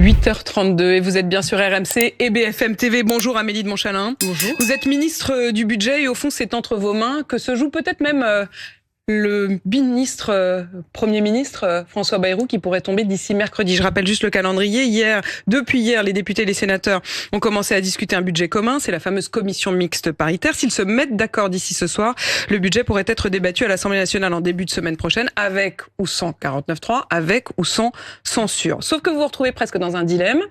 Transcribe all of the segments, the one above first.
8h32 et vous êtes bien sur RMC et BFM TV. Bonjour Amélie de Montchalin. Bonjour. Vous êtes ministre du budget et au fond c'est entre vos mains que se joue peut-être même le Premier ministre François Bayrou qui pourrait tomber d'ici mercredi. Je rappelle juste le calendrier. Depuis hier, les députés et les sénateurs ont commencé à discuter un budget commun. C'est la fameuse commission mixte paritaire. S'ils se mettent d'accord d'ici ce soir, le budget pourrait être débattu à l'Assemblée nationale en début de semaine prochaine avec ou sans 49.3, avec ou sans censure. Sauf que vous vous retrouvez presque dans un dilemme.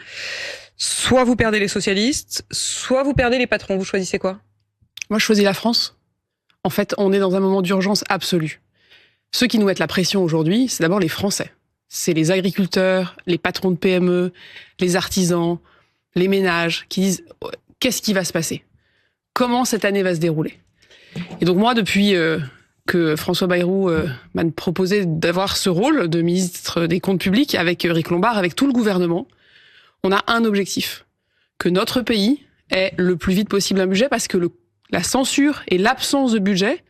Soit vous perdez les socialistes, soit vous perdez les patrons. Vous choisissez quoi ? Moi, je choisis la France. En fait, on est dans un moment d'urgence absolue. Ceux qui nous mettent la pression aujourd'hui, c'est d'abord les Français. C'est les agriculteurs, les patrons de PME, les artisans, les ménages qui disent « Qu'est-ce qui va se passer ? Comment cette année va se dérouler ?» Et donc moi, depuis que François Bayrou m'a proposé d'avoir ce rôle de ministre des Comptes publics avec Eric Lombard, avec tout le gouvernement, on a un objectif, que notre pays ait le plus vite possible un budget parce que la censure et l'absence de budget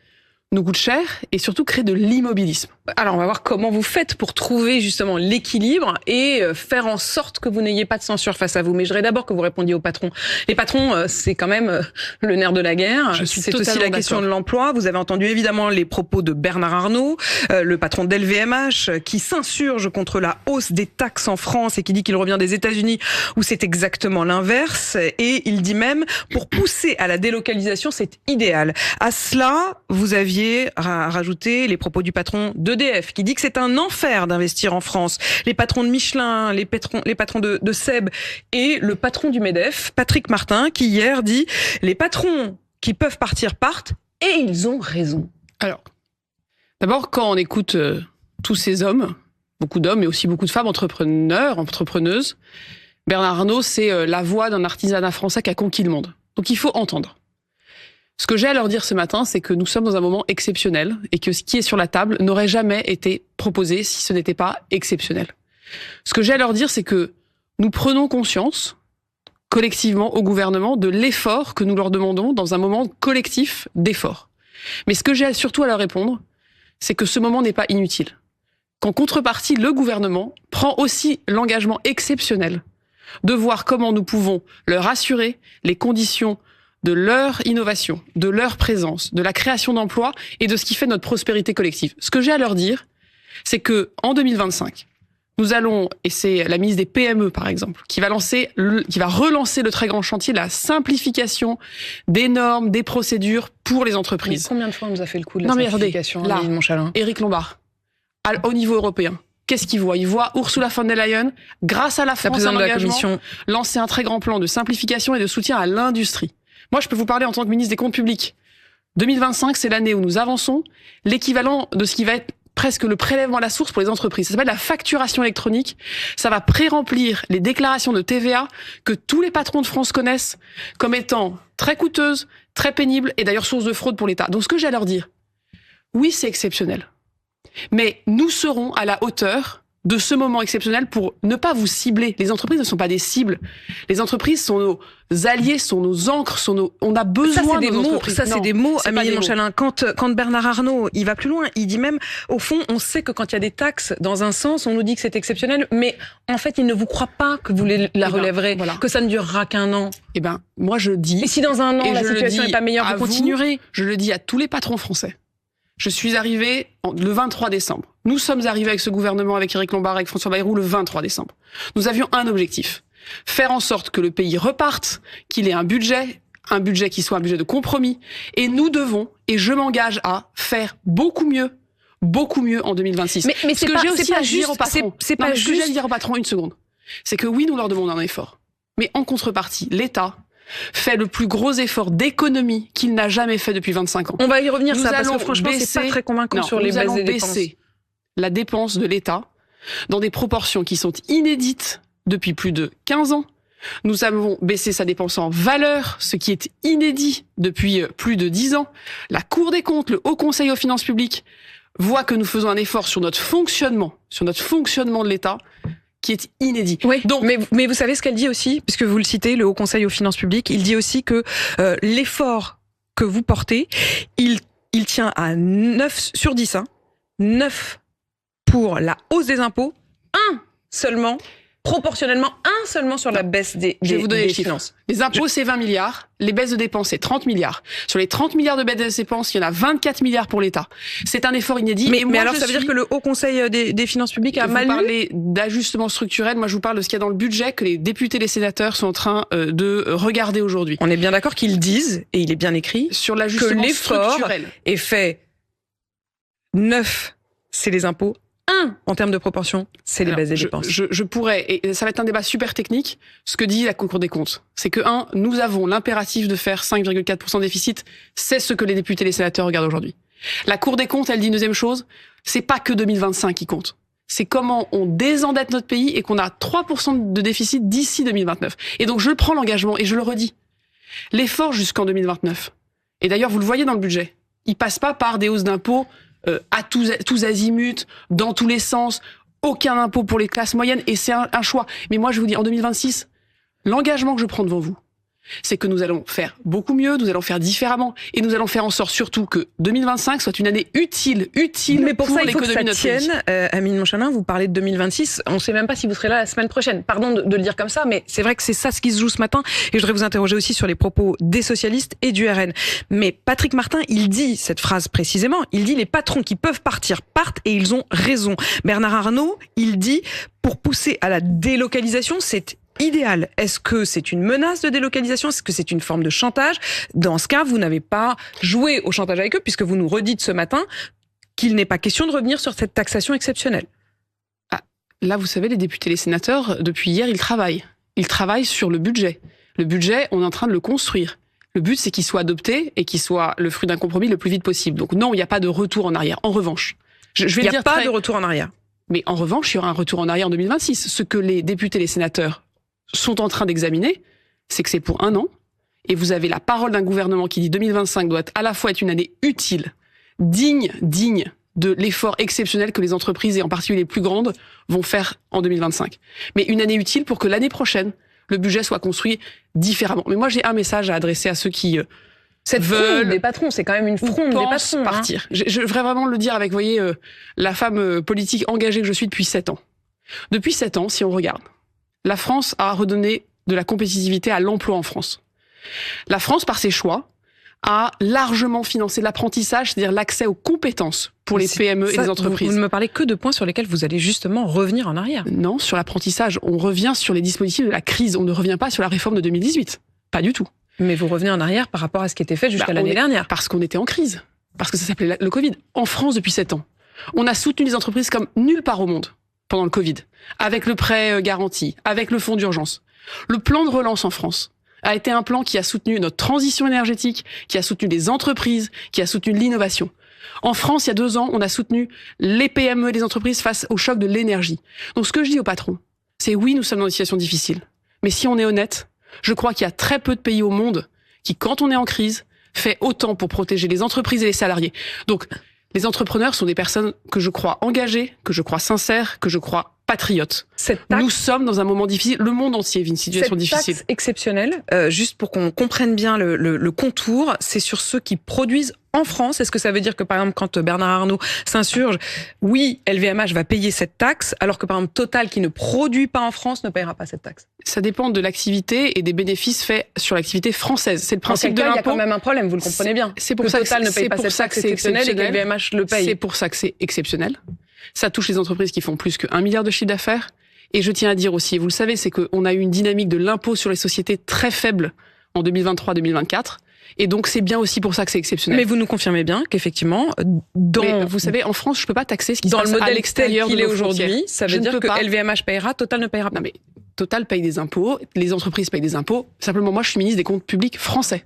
nous coûtent cher et surtout créent de l'immobilisme. Alors, on va voir comment vous faites pour trouver justement l'équilibre et faire en sorte que vous n'ayez pas de censure face à vous. Mais je voudrais d'abord que vous répondiez aux patrons. Les patrons, c'est quand même le nerf de la guerre. C'est aussi la question de l'emploi. Vous avez entendu évidemment les propos de Bernard Arnault, le patron d'LVMH, qui s'insurge contre la hausse des taxes en France et qui dit qu'il revient des États-Unis où c'est exactement l'inverse. Et il dit même, pour pousser à la délocalisation, c'est idéal. À cela, vous aviez rajouté les propos du patron d'EDF, qui dit que c'est un enfer d'investir en France. Les patrons de Michelin, les patrons de Seb et le patron du MEDEF, Patrick Martin, qui hier dit « Les patrons qui peuvent partir partent et ils ont raison ». Alors, d'abord, quand on écoute tous ces hommes, beaucoup d'hommes et aussi beaucoup de femmes entrepreneurs, entrepreneuses, Bernard Arnault, c'est la voix d'un artisanat français qui a conquis le monde. Donc il faut entendre. Ce que j'ai à leur dire ce matin, c'est que nous sommes dans un moment exceptionnel et que ce qui est sur la table n'aurait jamais été proposé si ce n'était pas exceptionnel. Ce que j'ai à leur dire, c'est que nous prenons conscience, collectivement au gouvernement, de l'effort que nous leur demandons dans un moment collectif d'effort. Mais ce que j'ai surtout à leur répondre, c'est que ce moment n'est pas inutile. Qu'en contrepartie, le gouvernement prend aussi l'engagement exceptionnel de voir comment nous pouvons leur assurer les conditions de leur innovation, de leur présence, de la création d'emplois et de ce qui fait notre prospérité collective. Ce que j'ai à leur dire, c'est que en 2025, nous allons, et c'est la ministre des PME par exemple, qui va relancer le très grand chantier de la simplification des normes, des procédures pour les entreprises. Mais combien de fois on nous a fait le coup de la simplification, là, Montchalin ? Éric Lombard, au niveau européen, qu'est-ce qu'il voit ? Il voit Ursula von der Leyen, grâce à la France, un engagement, lancer un très grand plan de simplification et de soutien à l'industrie. Moi, je peux vous parler en tant que ministre des Comptes publics. 2025, c'est l'année où nous avançons l'équivalent de ce qui va être presque le prélèvement à la source pour les entreprises. Ça s'appelle la facturation électronique. Ça va pré-remplir les déclarations de TVA que tous les patrons de France connaissent comme étant très coûteuses, très pénibles et d'ailleurs source de fraude pour l'État. Donc, ce que j'ai à leur dire, oui, c'est exceptionnel. Mais nous serons à la hauteur de ce moment exceptionnel pour ne pas vous cibler. Les entreprises ne sont pas des cibles. Les entreprises sont nos alliés, sont nos ancres, on a besoin de nos entreprises. Ça, c'est des mots, Amélie de Montchalin. Quand Bernard Arnault, il va plus loin, il dit même, au fond, on sait que quand il y a des taxes, dans un sens, on nous dit que c'est exceptionnel, mais en fait, il ne vous croit pas que vous la relèverez, que ça ne durera qu'un an. Eh ben, moi, je dis... Et si dans un an, la situation n'est pas meilleure, vous continuerez. Je le dis à tous les patrons français. Je suis arrivé le 23 décembre. Nous sommes arrivés avec ce gouvernement, avec Éric Lombard, avec François Bayrou, le 23 décembre. Nous avions un objectif. Faire en sorte que le pays reparte, qu'il ait un budget qui soit un budget de compromis. Et nous devons, et je m'engage à faire beaucoup mieux en 2026. Mais ce que j'ai aussi à dire aux patrons, une seconde, c'est que oui, nous leur demandons un effort. Mais en contrepartie, l'État fait le plus gros effort d'économie qu'il n'a jamais fait depuis 25 ans. On va y revenir, parce que franchement, c'est pas très convaincant sur les baisses des dépenses. Baisser la dépense de l'État dans des proportions qui sont inédites depuis plus de 15 ans. Nous avons baissé sa dépense en valeur, ce qui est inédit depuis plus de 10 ans. La Cour des comptes, le Haut Conseil aux finances publiques voit que nous faisons un effort sur notre fonctionnement de l'État, qui est inédit. Oui, donc, mais vous savez ce qu'elle dit aussi, puisque vous le citez, le Haut Conseil aux finances publiques, il dit aussi que l'effort que vous portez, il tient à 9 sur 10, 9 pour la hausse des impôts, 1 seulement proportionnellement seulement sur la baisse des Je vais vous donner les finances. chiffres. Les impôts, c'est 20 milliards. Les baisses de dépenses, c'est 30 milliards. Sur les 30 milliards de baisses de dépenses, il y en a 24 milliards pour l'État. C'est un effort inédit. Mais alors, ça veut dire que le Haut Conseil des finances publiques a mal lu ? Vous parlez d'ajustement structurel. Moi, je vous parle de ce qu'il y a dans le budget que les députés et les sénateurs sont en train de regarder aujourd'hui. On est bien d'accord qu'ils disent, et il est bien écrit, sur l'ajustement que l'effort structurel est fait 9, c'est les impôts. 1, en termes de proportion, c'est les baisses des dépenses. Je pourrais, et ça va être un débat super technique, ce que dit la Cour des comptes. C'est que, nous avons l'impératif de faire 5,4% de déficit. C'est ce que les députés et les sénateurs regardent aujourd'hui. La Cour des comptes, elle dit une deuxième chose, c'est pas que 2025 qui compte. C'est comment on désendette notre pays et qu'on a 3% de déficit d'ici 2029. Et donc, je prends l'engagement et je le redis. L'effort jusqu'en 2029. Et d'ailleurs, vous le voyez dans le budget. Il passe pas par des hausses d'impôts à tous azimuts, dans tous les sens, aucun impôt pour les classes moyennes, et c'est un choix. Mais moi, je vous dis, en 2026, l'engagement que je prends devant vous, c'est que nous allons faire beaucoup mieux, nous allons faire différemment, et nous allons faire en sorte surtout que 2025 soit une année utile mais pour ça, il faut que ça de notre pays. tienne. Amine Monchalin, vous parlez de 2026. On ne sait même pas si vous serez là la semaine prochaine. Pardon de le dire comme ça, mais c'est vrai que c'est ça ce qui se joue ce matin. Et je voudrais vous interroger aussi sur les propos des socialistes et du RN. Mais Patrick Martin, il dit cette phrase précisément. Il dit les patrons qui peuvent partir partent et ils ont raison. Bernard Arnault, il dit pour pousser à la délocalisation, c'est idéal. Est-ce que c'est une menace de délocalisation? Est-ce que c'est une forme de chantage? Dans ce cas, vous n'avez pas joué au chantage avec eux puisque vous nous redites ce matin qu'il n'est pas question de revenir sur cette taxation exceptionnelle. Ah, là, vous savez, les députés et les sénateurs, depuis hier, ils travaillent. Ils travaillent sur le budget. Le budget, on est en train de le construire. Le but, c'est qu'il soit adopté et qu'il soit le fruit d'un compromis le plus vite possible. Donc non, il n'y a pas de retour en arrière. En revanche, je vais il n'y a pas de retour en arrière. Mais en revanche, il y aura un retour en arrière en 2026. Ce que les députés et les sénateurs sont en train d'examiner, c'est que c'est pour 1 an, et vous avez la parole d'un gouvernement qui dit 2025 doit à la fois être une année utile, digne de l'effort exceptionnel que les entreprises, et en particulier les plus grandes, vont faire en 2025. Mais une année utile pour que l'année prochaine, le budget soit construit différemment. Mais moi, j'ai un message à adresser à ceux qui cette fronde des patrons, c'est quand même une fronde des patrons. Partir. Je voudrais vraiment le dire avec, vous voyez, la femme politique engagée que je suis depuis 7 ans. Depuis 7 ans, si on regarde, la France a redonné de la compétitivité à l'emploi en France. La France, par ses choix, a largement financé l'apprentissage, c'est-à-dire l'accès aux compétences pour les PME et les entreprises. Vous ne me parlez que de points sur lesquels vous allez justement revenir en arrière. Non, sur l'apprentissage, on revient sur les dispositifs de la crise. On ne revient pas sur la réforme de 2018. Pas du tout. Mais vous revenez en arrière par rapport à ce qui était fait jusqu'à l'année dernière. Parce qu'on était en crise. Parce que ça s'appelait le Covid. En France, depuis 7 ans, on a soutenu les entreprises comme nulle part au monde pendant le Covid, avec le prêt garanti, avec le fonds d'urgence. Le plan de relance en France a été un plan qui a soutenu notre transition énergétique, qui a soutenu les entreprises, qui a soutenu l'innovation. En France, il y a 2 ans, on a soutenu les PME et les entreprises face au choc de l'énergie. Donc ce que je dis aux patrons, c'est oui, nous sommes dans une situation difficile. Mais si on est honnête, je crois qu'il y a très peu de pays au monde qui, quand on est en crise, fait autant pour protéger les entreprises et les salariés. Donc, les entrepreneurs sont des personnes que je crois engagées, que je crois sincères, que je crois patriotes. Nous sommes dans un moment difficile. Le monde entier vit une situation difficile. Cette taxe exceptionnelle, juste pour qu'on comprenne bien le contour, c'est sur ceux qui produisent en France. Est-ce que ça veut dire que, par exemple, quand Bernard Arnault s'insurge, oui, LVMH va payer cette taxe, alors que, par exemple, Total, qui ne produit pas en France, ne paiera pas cette taxe? Ça dépend de l'activité et des bénéfices faits sur l'activité française. C'est le principe de l'impôt. Il y a quand même un problème, vous le comprenez bien. C'est pour ça que Total ne paye pas cette taxe exceptionnelle et que LVMH le paye. C'est pour ça que c'est exceptionnel. Ça touche les entreprises qui font plus que 1 milliard de chiffre d'affaires. Et je tiens à dire aussi, et vous le savez, c'est qu'on a eu une dynamique de l'impôt sur les sociétés très faible en 2023-2024. Et donc, c'est bien aussi pour ça que c'est exceptionnel. Mais vous nous confirmez bien qu'effectivement, vous savez, en France, je peux pas taxer ce qui se passe à l'extérieur de nos frontières. Dans le modèle qu'il est aujourd'hui, ça veut dire que LVMH paiera, Total ne paiera pas. Non, mais Total paye des impôts, les entreprises payent des impôts. Simplement, moi, je suis ministre des comptes publics français.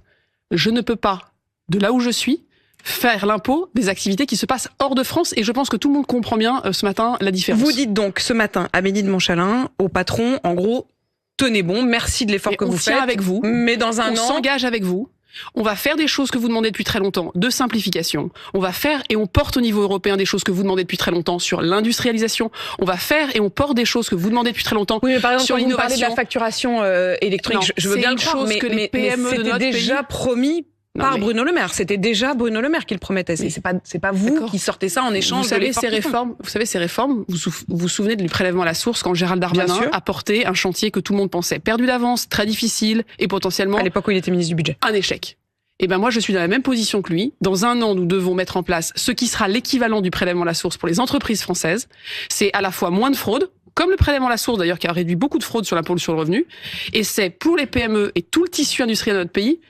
Je ne peux pas, de là où je suis, faire l'impôt des activités qui se passent hors de France, et je pense que tout le monde comprend bien ce matin la différence. Vous dites donc ce matin à Amélie de Montchalin, au patron, en gros, tenez bon, merci de l'effort que vous faites. On tient avec vous, mais dans un an, on s'engage avec vous. On va faire des choses que vous demandez depuis très longtemps, de simplification. On va faire et on porte au niveau européen des choses que vous demandez depuis très longtemps sur l'industrialisation. On va faire et on porte des choses que vous demandez depuis très longtemps par exemple, sur Vous l'innovation. parlez de la facturation électronique, je veux bien le croire, mais les PME de notre c'était déjà promis Par Bruno Le Maire. C'était déjà Bruno Le Maire qui le promettait. C'est pas vous qui sortez ça en échange. Vous savez, ces réformes, vous vous souvenez du prélèvement à la source quand Gérald Darmanin a porté un chantier que tout le monde pensait perdu d'avance, très difficile et potentiellement... À l'époque où il était ministre du Budget. Un échec. Et ben moi, je suis dans la même position que lui. Dans 1 an, nous devons mettre en place ce qui sera l'équivalent du prélèvement à la source pour les entreprises françaises. C'est à la fois moins de fraude, comme le prélèvement à la source d'ailleurs, qui a réduit beaucoup de fraude sur l'impôt sur le revenu. Et c'est pour les PME et tout le tissu industriel de notre pays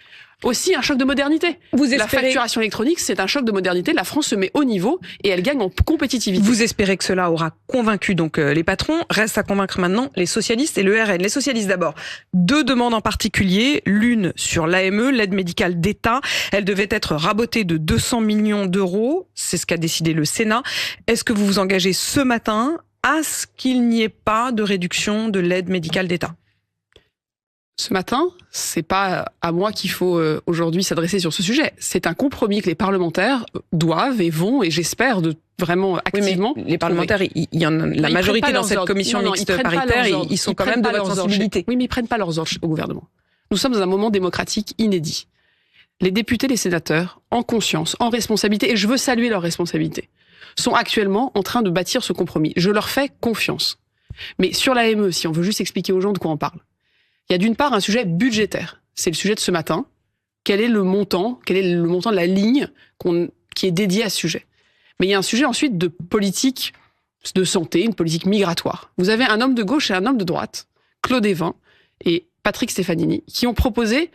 aussi un choc de modernité. La facturation électronique, c'est un choc de modernité. La France se met au niveau et elle gagne en compétitivité. Vous espérez que cela aura convaincu donc les patrons. Reste à convaincre maintenant les socialistes et le RN. Les socialistes d'abord. 2 demandes en particulier. L'une sur l'AME, l'aide médicale d'État. Elle devait être rabotée de 200 millions d'euros. C'est ce qu'a décidé le Sénat. Est-ce que vous vous engagez ce matin à ce qu'il n'y ait pas de réduction de l'aide médicale d'État ? Ce matin, c'est pas à moi qu'il faut aujourd'hui s'adresser sur ce sujet. C'est un compromis que les parlementaires doivent et vont, et j'espère vraiment activement. Oui, mais les parlementaires, il y en a la majorité dans cette commission mixte paritaire, ils sont quand même de votre sensibilité. Oui, mais ils prennent pas leurs ordres au gouvernement. Nous sommes dans un moment démocratique inédit. Les députés, les sénateurs, en conscience, en responsabilité, et je veux saluer leur responsabilité, sont actuellement en train de bâtir ce compromis. Je leur fais confiance. Mais sur l'AME, si on veut juste expliquer aux gens de quoi on parle, il y a d'une part un sujet budgétaire. C'est le sujet de ce matin. Quel est le montant de la ligne qui est dédiée à ce sujet? Mais il y a un sujet ensuite de politique de santé, une politique migratoire. Vous avez un homme de gauche et un homme de droite, Claude Évin et Patrick Stefanini, qui ont proposé,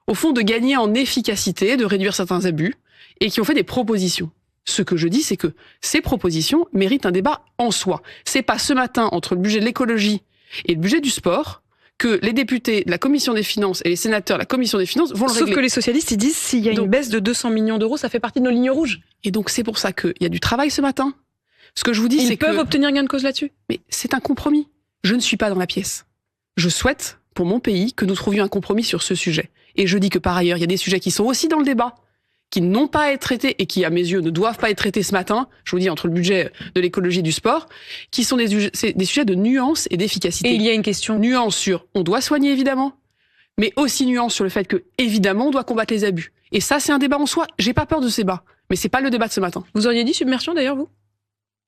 au fond, de gagner en efficacité, de réduire certains abus, et qui ont fait des propositions. Ce que je dis, c'est que ces propositions méritent un débat en soi. C'est pas ce matin, entre le budget de l'écologie et le budget du sport, que les députés de la Commission des Finances et les sénateurs de la Commission des Finances vont le régler. Sauf que les socialistes, ils disent s'il y a une baisse de 200 millions d'euros, ça fait partie de nos lignes rouges. Et donc c'est pour ça qu'il y a du travail ce matin. Ce que je vous dis, c'est que... Ils peuvent obtenir gain de cause là-dessus. Mais c'est un compromis. Je ne suis pas dans la pièce. Je souhaite, pour mon pays, que nous trouvions un compromis sur ce sujet. Et je dis que par ailleurs, il y a des sujets qui sont aussi dans le débat, qui n'ont pas à être traités et qui, à mes yeux, ne doivent pas être traités ce matin, je vous dis, entre le budget de l'écologie et du sport, qui sont des sujets de nuance et d'efficacité. Et il y a une question. Nuance sur, on doit soigner évidemment, mais aussi nuance sur le fait que, évidemment, on doit combattre les abus. Et ça, c'est un débat en soi. J'ai pas peur de ce débat. Mais c'est pas le débat de ce matin. Vous auriez dit submersion d'ailleurs, vous?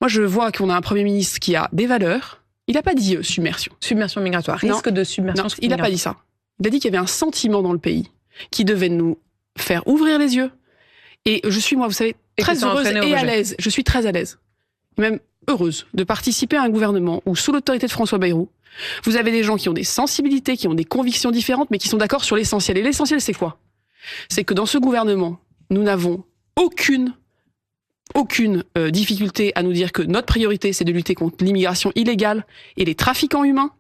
Moi, je vois qu'on a un Premier ministre qui a des valeurs. Il n'a pas dit submersion. Submersion migratoire. Risque de submersion. Non, il n'a pas dit ça. Il a dit qu'il y avait un sentiment dans le pays qui devait nous faire ouvrir les yeux. Et je suis, moi, vous savez, très heureuse et à l'aise. Je suis très à l'aise, et même heureuse, de participer à un gouvernement où, sous l'autorité de François Bayrou, vous avez des gens qui ont des sensibilités, qui ont des convictions différentes, mais qui sont d'accord sur l'essentiel. Et l'essentiel, c'est quoi? C'est que dans ce gouvernement, nous n'avons aucune difficulté à nous dire que notre priorité, c'est de lutter contre l'immigration illégale et les trafiquants humains.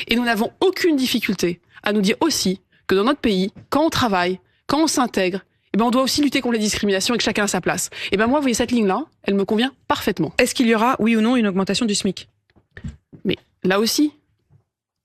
Et nous n'avons aucune difficulté à nous dire aussi que dans notre pays, quand on travaille, quand on s'intègre, eh ben on doit aussi lutter contre les discriminations et que chacun a sa place. Et ben moi, vous voyez, cette ligne-là, elle me convient parfaitement. Est-ce qu'il y aura, oui ou non, une augmentation du SMIC? Mais là aussi,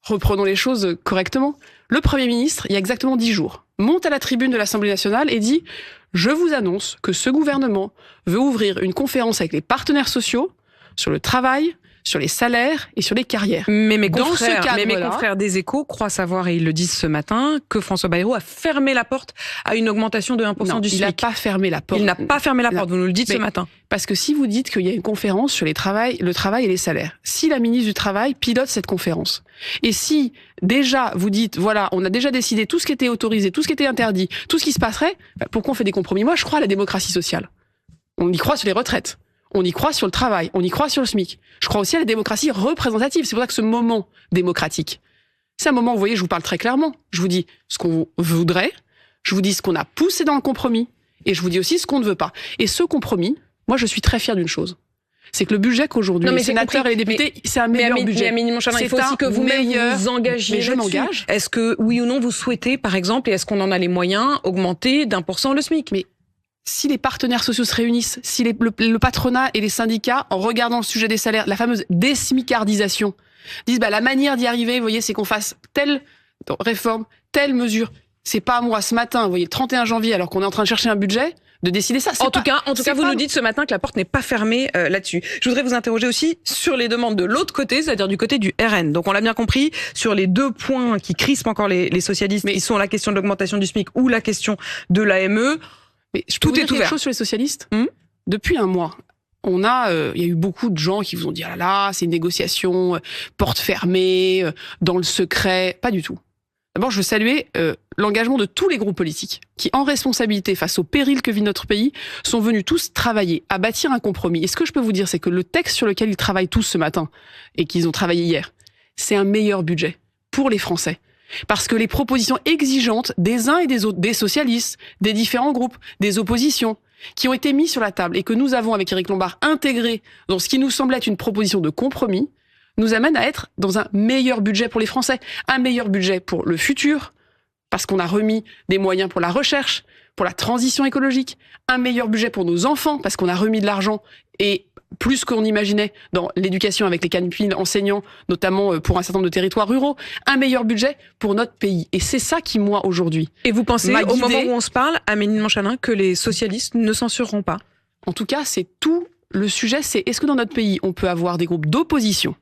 reprenons les choses correctement. Le Premier ministre, il y a exactement 10 jours, monte à la tribune de l'Assemblée nationale et dit « Je vous annonce que ce gouvernement veut ouvrir une conférence avec les partenaires sociaux sur le travail, sur les salaires et sur les carrières. » Mais mes confrères des Échos croient savoir, et ils le disent ce matin, que François Bayrou a fermé la porte à une augmentation de 1% du SMIC. Il n'a pas fermé la porte. Il n'a pas fermé la porte, vous nous le dites ce matin. Parce que si vous dites qu'il y a une conférence sur le travail et les salaires, si la ministre du Travail pilote cette conférence, et si déjà vous dites, voilà, on a déjà décidé tout ce qui était autorisé, tout ce qui était interdit, tout ce qui se passerait, pourquoi on fait des compromis? Moi, je crois à la démocratie sociale. On y croit sur les retraites. On y croit sur le travail, on y croit sur le SMIC. Je crois aussi à la démocratie représentative. C'est pour ça que ce moment démocratique, c'est un moment, vous voyez, je vous parle très clairement. Je vous dis ce qu'on voudrait, je vous dis ce qu'on a poussé dans le compromis, et je vous dis aussi ce qu'on ne veut pas. Et ce compromis, moi, je suis très fier d'une chose. C'est que le budget qu'aujourd'hui, les sénateurs et les députés, c'est un meilleur budget. Mais il faut aussi que vous-même vous engagiez. Mais je m'engage. Est-ce que, oui ou non, vous souhaitez, par exemple, et est-ce qu'on en a les moyens, augmenter d'1% le SMIC? Mais si les partenaires sociaux se réunissent, si le patronat et les syndicats, en regardant le sujet des salaires, la fameuse désmicardisation, disent la manière d'y arriver, vous voyez, c'est qu'on fasse telle réforme, telle mesure. C'est pas à moi ce matin, vous voyez, le 31 janvier, alors qu'on est en train de chercher un budget, de décider ça. En tout cas, vous nous dites ce matin que la porte n'est pas fermée là-dessus. Je voudrais vous interroger aussi sur les demandes de l'autre côté, c'est-à-dire du côté du RN. Donc on l'a bien compris, sur les deux points qui crispent encore les socialistes, qui sont la question de l'augmentation du SMIC ou la question de l'AME. Mais je peux vous dire quelque chose sur les socialistes. Depuis un mois, il y a eu beaucoup de gens qui vous ont dit ah là là, c'est une négociation porte fermée, dans le secret. Pas du tout. D'abord, je veux saluer l'engagement de tous les groupes politiques qui, en responsabilité face au péril que vit notre pays, sont venus tous travailler à bâtir un compromis. Et ce que je peux vous dire, c'est que le texte sur lequel ils travaillent tous ce matin et qu'ils ont travaillé hier, c'est un meilleur budget pour les Français. Parce que les propositions exigeantes des uns et des autres, des socialistes, des différents groupes, des oppositions, qui ont été mises sur la table et que nous avons, avec Éric Lombard, intégrées dans ce qui nous semble être une proposition de compromis, nous amène à être dans un meilleur budget pour les Français. Un meilleur budget pour le futur, parce qu'on a remis des moyens pour la recherche, pour la transition écologique. Un meilleur budget pour nos enfants, parce qu'on a remis de l'argent et plus qu'on imaginait dans l'éducation avec les cantines enseignants, notamment pour un certain nombre de territoires ruraux. Un meilleur budget pour notre pays. Et c'est ça qui, moi, aujourd'hui... Et vous pensez, au moment où on se parle, Amélie de Montchalin, que les socialistes ne censureront pas? En tout cas, c'est tout le sujet, c'est est-ce que dans notre pays, on peut avoir des groupes d'opposition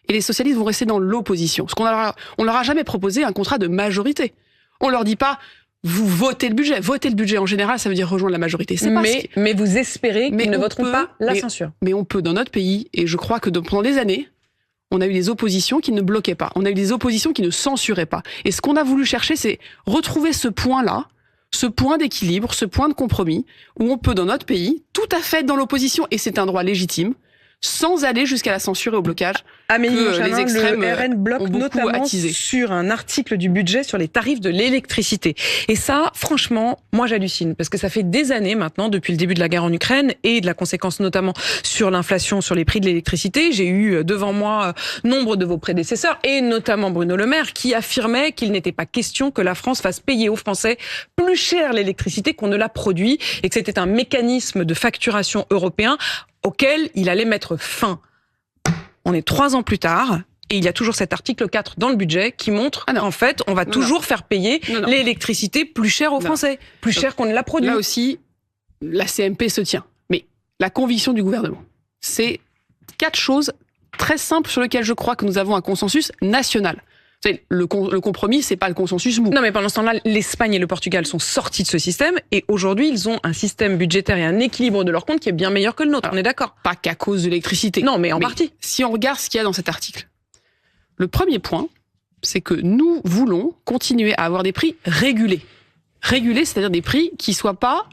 et les socialistes vont rester dans l'opposition? Parce qu'on leur a jamais proposé un contrat de majorité. On leur dit pas... Vous votez le budget. Voter le budget, en général, ça veut dire rejoindre la majorité. Mais vous espérez qu'ils ne voteront pas la censure. Mais on peut, dans notre pays, et je crois que pendant des années, on a eu des oppositions qui ne bloquaient pas. On a eu des oppositions qui ne censuraient pas. Et ce qu'on a voulu chercher, c'est retrouver ce point-là, ce point d'équilibre, ce point de compromis, où on peut, dans notre pays, tout à fait être dans l'opposition, et c'est un droit légitime, sans aller jusqu'à la censure et au blocage. Amélie Montchalin, les extrêmes le RN bloque notamment sur un article du budget sur les tarifs de l'électricité. Et ça, franchement, moi j'hallucine, parce que ça fait des années maintenant, depuis le début de la guerre en Ukraine, et de la conséquence notamment sur l'inflation, sur les prix de l'électricité. J'ai eu devant moi nombre de vos prédécesseurs, et notamment Bruno Le Maire, qui affirmait qu'il n'était pas question que la France fasse payer aux Français plus cher l'électricité qu'on ne la produit, et que c'était un mécanisme de facturation européen auquel il allait mettre fin. On est 3 ans plus tard, et il y a toujours cet article 4 dans le budget qui montre qu'en fait, on va toujours faire payer l'électricité plus cher aux Français, plus cher qu'on ne la produit. Là aussi, la CMP se tient. Mais la conviction du gouvernement, c'est 4 choses très simples sur lesquelles je crois que nous avons un consensus national. Le compromis, c'est pas le consensus mou. Non, mais pendant ce temps-là, l'Espagne et le Portugal sont sortis de ce système et aujourd'hui, ils ont un système budgétaire et un équilibre de leur compte qui est bien meilleur que le nôtre. Alors, on est d'accord. Pas qu'à cause de l'électricité. Non, mais en partie. Si on regarde ce qu'il y a dans cet article, le premier point, c'est que nous voulons continuer à avoir des prix régulés. Régulés, c'est-à-dire des prix qui soient pas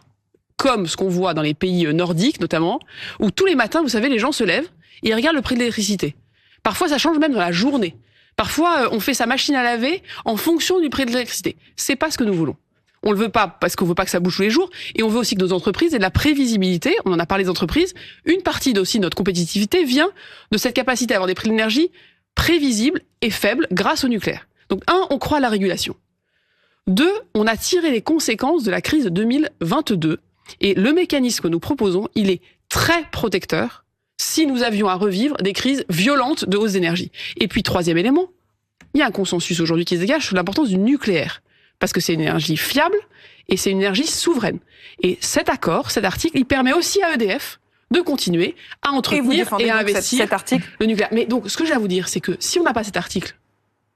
comme ce qu'on voit dans les pays nordiques, notamment, où tous les matins, vous savez, les gens se lèvent et ils regardent le prix de l'électricité. Parfois, ça change même dans la journée. Parfois, on fait sa machine à laver en fonction du prix de l'électricité. C'est pas ce que nous voulons. On le veut pas parce qu'on veut pas que ça bouge tous les jours, et on veut aussi que nos entreprises aient de la prévisibilité. On en a parlé des entreprises. Une partie aussi de notre compétitivité vient de cette capacité à avoir des prix de l'énergie prévisibles et faibles grâce au nucléaire. Donc, 1, on croit à la régulation. 2, on a tiré les conséquences de la crise de 2022, et le mécanisme que nous proposons, il est très protecteur si nous avions à revivre des crises violentes de hausse d'énergie. Et puis, 3e élément, il y a un consensus aujourd'hui qui se dégage sur l'importance du nucléaire. Parce que c'est une énergie fiable et c'est une énergie souveraine. Et cet accord, cet article, il permet aussi à EDF de continuer à entretenir et à investir cet article. Le nucléaire. Mais donc, ce que j'ai à vous dire, c'est que si on n'a pas cet article,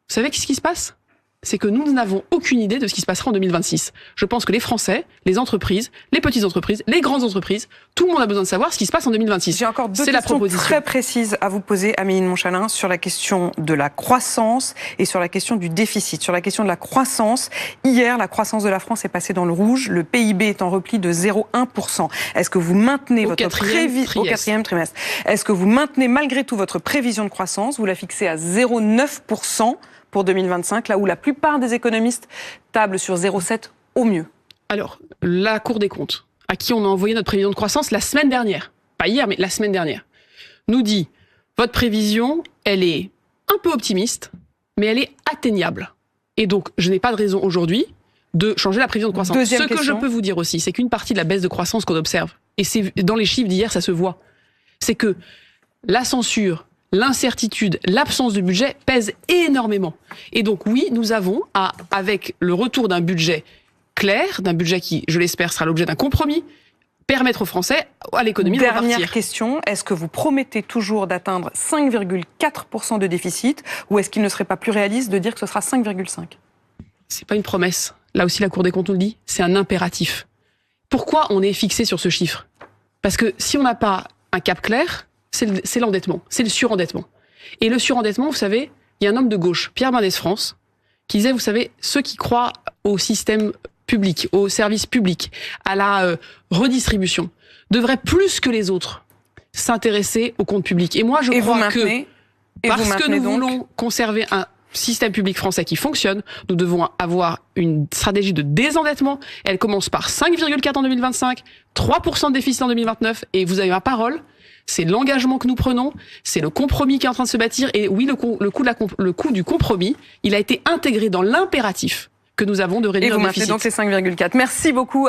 vous savez ce qui se passe ? C'est que nous n'avons aucune idée de ce qui se passera en 2026. Je pense que les Français, les entreprises, les petites entreprises, les grandes entreprises, tout le monde a besoin de savoir ce qui se passe en 2026. J'ai encore 2 questions très précises à vous poser, Amélie de Montchalin, sur la question de la croissance et sur la question du déficit. Sur la question de la croissance, hier, la croissance de la France est passée dans le rouge. Le PIB est en repli de 0,1%. Est-ce que vous maintenez votre prévision au 4e trimestre? Est-ce que vous maintenez malgré tout votre prévision de croissance? Vous la fixez à 0,9% pour 2025, là où la plupart des économistes tablent sur 0,7 au mieux. Alors, la Cour des comptes, à qui on a envoyé notre prévision de croissance la semaine dernière, pas hier, mais la semaine dernière, nous dit, votre prévision, elle est un peu optimiste, mais elle est atteignable. Et donc, je n'ai pas de raison aujourd'hui de changer la prévision de croissance. Ce que je peux vous dire aussi, c'est qu'une partie de la baisse de croissance qu'on observe, et c'est dans les chiffres d'hier, ça se voit, c'est que la censure, l'incertitude, l'absence de budget pèse énormément. Et donc oui, nous avons, avec le retour d'un budget clair, d'un budget qui, je l'espère, sera l'objet d'un compromis, permettre aux Français, à l'économie de repartir. Dernière question, est-ce que vous promettez toujours d'atteindre 5,4% de déficit ou est-ce qu'il ne serait pas plus réaliste de dire que ce sera 5,5%? C'est pas une promesse. Là aussi, la Cour des comptes nous le dit, c'est un impératif. Pourquoi on est fixé sur ce chiffre? Parce que si on n'a pas un cap clair, c'est l'endettement, c'est le surendettement. Et le surendettement, vous savez, il y a un homme de gauche, Pierre Mendès France, qui disait, vous savez, ceux qui croient au système public, au service public, à la redistribution, devraient plus que les autres s'intéresser au compte public. Et moi, je crois que parce que nous voulons conserver un système public français qui fonctionne, nous devons avoir une stratégie de désendettement. Elle commence par 5,4 en 2025, 3% de déficit en 2029, et vous avez ma parole, c'est l'engagement que nous prenons, c'est le compromis qui est en train de se bâtir, et oui, le coût du compromis, il a été intégré dans l'impératif que nous avons de réduire le déficit. Et vous maintenez donc les 5,4. Merci beaucoup.